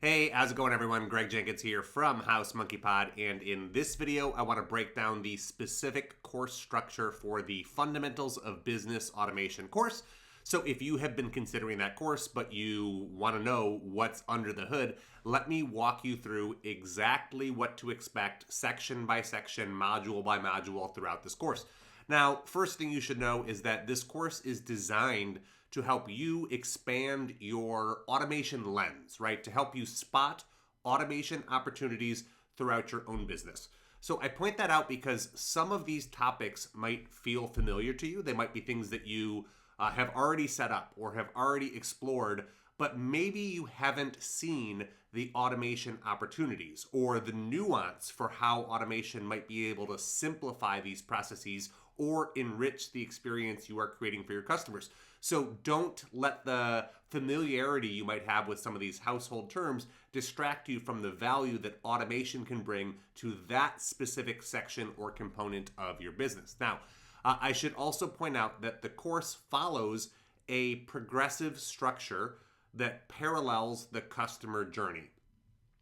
Hey, how's it going everyone? Greg Jenkins here from House Monkey Pod, and in this video I want to break down the specific course structure for the Fundamentals of Business Automation course. So if you have been considering that course but you want to know what's under the hood, let me walk you through exactly what to expect section by section, module by module throughout this course. Now, first thing you should know is that this course is designed to help you expand your automation lens, right? To help you spot automation opportunities throughout your own business. So I point that out because some of these topics might feel familiar to you. They might be things that you have already set up or have already explored, but maybe you haven't seen the automation opportunities or the nuance for how automation might be able to simplify these processes or enrich the experience you are creating for your customers. So don't let the familiarity you might have with some of these household terms distract you from the value that automation can bring to that specific section or component of your business. Now, I should also point out that the course follows a progressive structure that parallels the customer journey.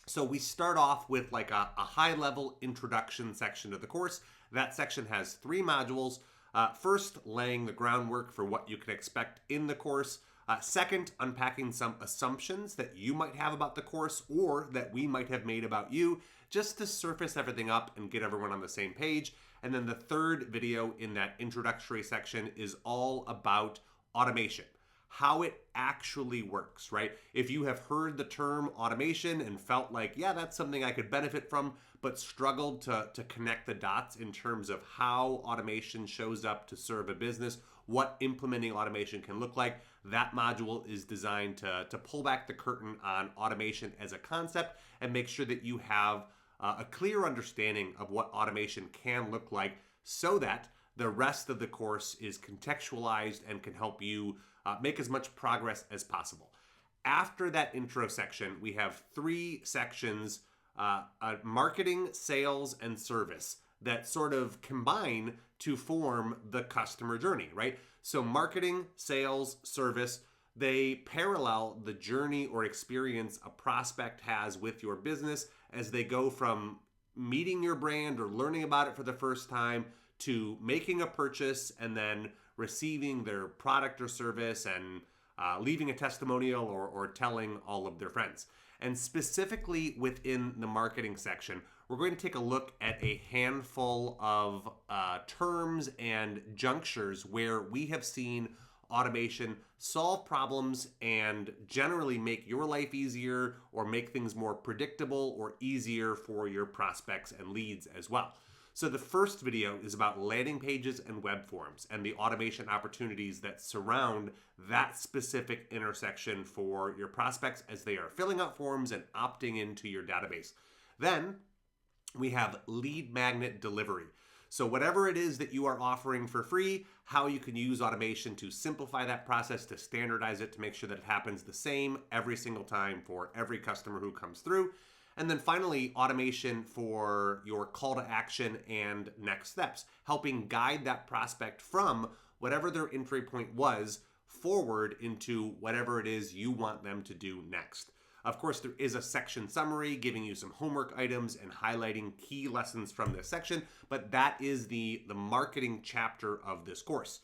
So we start off with like a high-level introduction section of the course. That section has 3 modules. First, laying the groundwork for what you can expect in the course. Second, unpacking some assumptions that you might have about the course or that we might have made about you, just to surface everything up and get everyone on the same page. And then the third video in that introductory section is all about automation, how it actually works, right? If you have heard the term automation and felt like, yeah, that's something I could benefit from, but struggled to connect the dots in terms of how automation shows up to serve a business, what implementing automation can look like, that module is designed to pull back the curtain on automation as a concept and make sure that you have a clear understanding of what automation can look like so that the rest of the course is contextualized and can help you make as much progress as possible. After that intro section, we have 3 sections, marketing, sales, and service that sort of combine to form the customer journey, right? So marketing, sales, service, they parallel the journey or experience a prospect has with your business as they go from meeting your brand or learning about it for the first time to making a purchase and then receiving their product or service and leaving a testimonial or telling all of their friends. And specifically within the marketing section, we're going to take a look at a handful of terms and junctures where we have seen automation solve problems and generally make your life easier or make things more predictable or easier for your prospects and leads as well. So the first video is about landing pages and web forms and the automation opportunities that surround that specific intersection for your prospects as they are filling out forms and opting into your database. Then we have lead magnet delivery. So whatever it is that you are offering for free, how you can use automation to simplify that process, to standardize it, to make sure that it happens the same every single time for every customer who comes through. And then finally, automation for your call to action and next steps, helping guide that prospect from whatever their entry point was forward into whatever it is you want them to do next. Of course, there is a section summary giving you some homework items and highlighting key lessons from this section, but that is the marketing chapter of this course.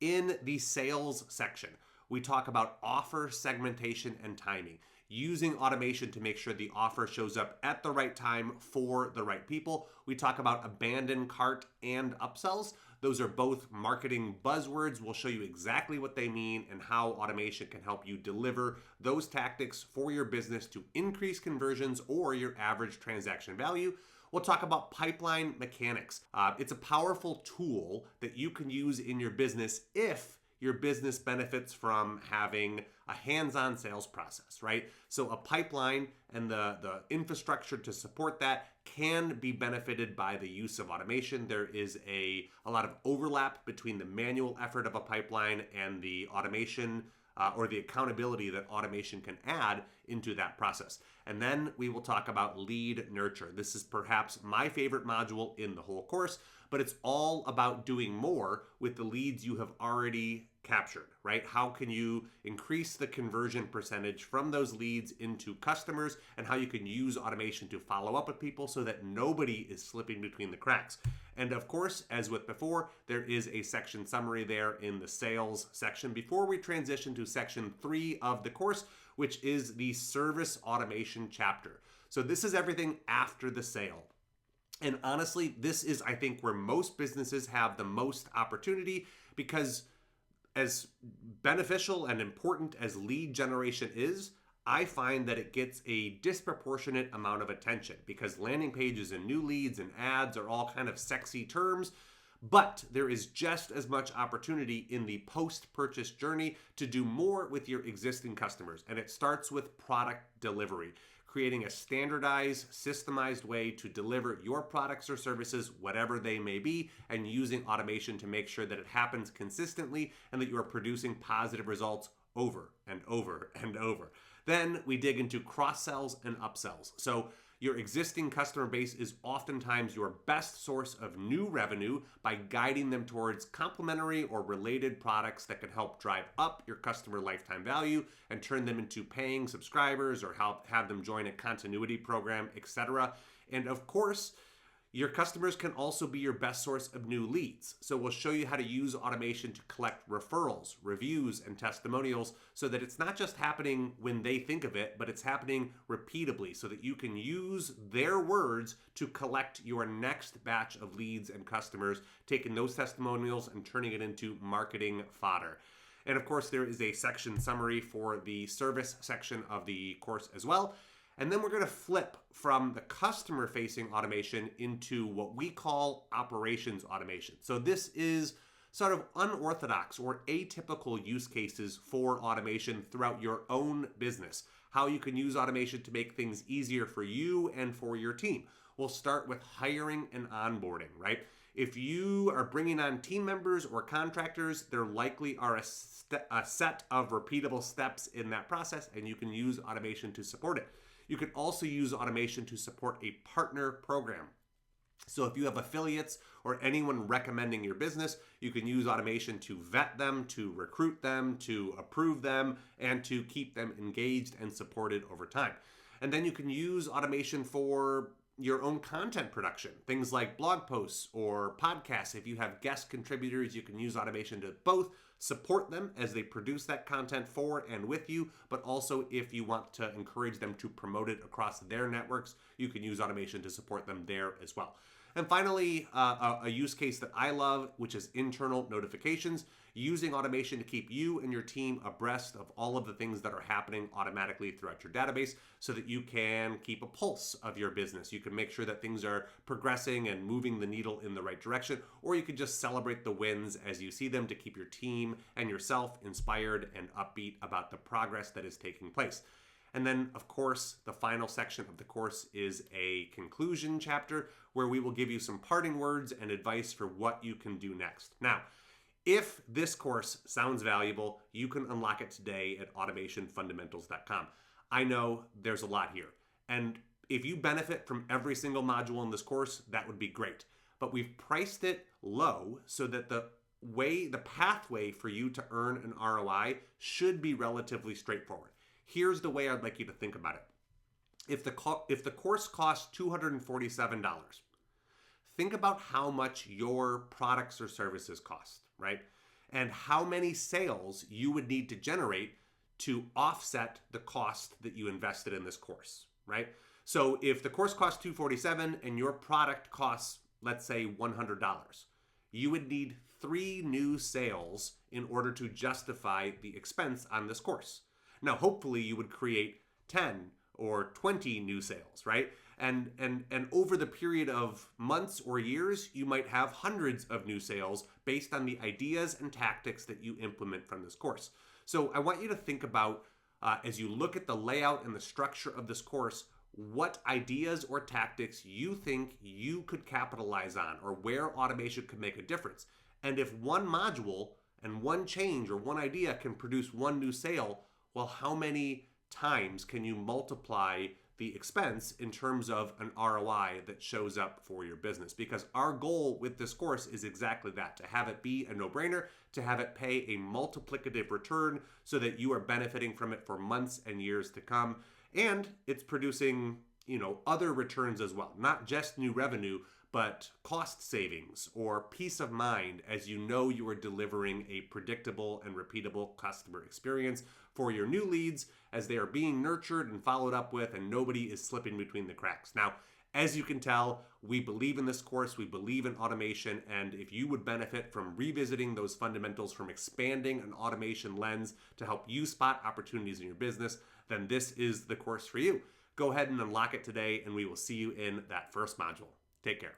In the sales section, we talk about offer segmentation and timing, using automation to make sure the offer shows up at the right time for the right people. We talk about abandoned cart and upsells. Those are both marketing buzzwords. We'll show you exactly what they mean and how automation can help you deliver those tactics for your business to increase conversions or your average transaction value. We'll talk about pipeline mechanics. It's a powerful tool that you can use in your business if your business benefits from having a hands-on sales process, right? So a pipeline and the infrastructure to support that can be benefited by the use of automation. There is a lot of overlap between the manual effort of a pipeline and the automation or the accountability that automation can add into that process. And then we will talk about lead nurture. This is perhaps my favorite module in the whole course, but it's all about doing more with the leads you have already captured, right? How can you increase the conversion percentage from those leads into customers, and how you can use automation to follow up with people so that nobody is slipping between the cracks. And of course, as with before, there is a section summary there in the sales section before we transition to section 3 of the course, which is the service automation chapter. So this is everything after the sale. And honestly, this is, I think, where most businesses have the most opportunity, because as beneficial and important as lead generation is, I find that it gets a disproportionate amount of attention because landing pages and new leads and ads are all kind of sexy terms. But there is just as much opportunity in the post-purchase journey to do more with your existing customers. And it starts with product delivery, creating a standardized, systemized way to deliver your products or services, whatever they may be, and using automation to make sure that it happens consistently and that you are producing positive results over and over and over. Then we dig into cross-sells and upsells. So your existing customer base is oftentimes your best source of new revenue by guiding them towards complementary or related products that can help drive up your customer lifetime value and turn them into paying subscribers or have them join a continuity program, etc. And of course, your customers can also be your best source of new leads. So we'll show you how to use automation to collect referrals, reviews, and testimonials so that it's not just happening when they think of it, but it's happening repeatably so that you can use their words to collect your next batch of leads and customers, taking those testimonials and turning it into marketing fodder. And of course, there is a section summary for the service section of the course as well. And then we're going to flip from the customer-facing automation into what we call operations automation. So this is sort of unorthodox or atypical use cases for automation throughout your own business. How you can use automation to make things easier for you and for your team. We'll start with hiring and onboarding, right? If you are bringing on team members or contractors, there likely are a set of repeatable steps in that process, and you can use automation to support it. You can also use automation to support a partner program. So if you have affiliates or anyone recommending your business, you can use automation to vet them, to recruit them, to approve them, and to keep them engaged and supported over time. And then you can use automation for your own content production, things like blog posts or podcasts. If you have guest contributors, you can use automation to both support them as they produce that content for and with you, but also if you want to encourage them to promote it across their networks, you can use automation to support them there as well. And finally, a use case that I love, which is internal notifications, using automation to keep you and your team abreast of all of the things that are happening automatically throughout your database so that you can keep a pulse of your business. You can make sure that things are progressing and moving the needle in the right direction, or you can just celebrate the wins as you see them to keep your team and yourself inspired and upbeat about the progress that is taking place. And then, of course, the final section of the course is a conclusion chapter where we will give you some parting words and advice for what you can do next. Now, if this course sounds valuable, you can unlock it today at automationfundamentals.com. I know there's a lot here. And if you benefit from every single module in this course, that would be great. But we've priced it low so that the pathway for you to earn an ROI should be relatively straightforward. Here's the way I'd like you to think about it. If the course costs $247, think about how much your products or services cost, right? And how many sales you would need to generate to offset the cost that you invested in this course, right? So if the course costs $247 and your product costs, let's say, $100, you would need 3 new sales in order to justify the expense on this course. Now, hopefully you would create 10 or 20 new sales, right? And over the period of months or years, you might have hundreds of new sales based on the ideas and tactics that you implement from this course. So I want you to think about, as you look at the layout and the structure of this course, what ideas or tactics you think you could capitalize on or where automation could make a difference. And if one module and one change or one idea can produce one new sale, well, how many times can you multiply the expense in terms of an ROI that shows up for your business? Because our goal with this course is exactly that, to have it be a no-brainer, to have it pay a multiplicative return so that you are benefiting from it for months and years to come. And it's producing, other returns as well, not just new revenue, but cost savings or peace of mind as you know you are delivering a predictable and repeatable customer experience for your new leads as they are being nurtured and followed up with, and nobody is slipping between the cracks. Now, as you can tell, we believe in this course, we believe in automation, and if you would benefit from revisiting those fundamentals, from expanding an automation lens to help you spot opportunities in your business, then this is the course for you. Go ahead and unlock it today, and we will see you in that first module. Take care.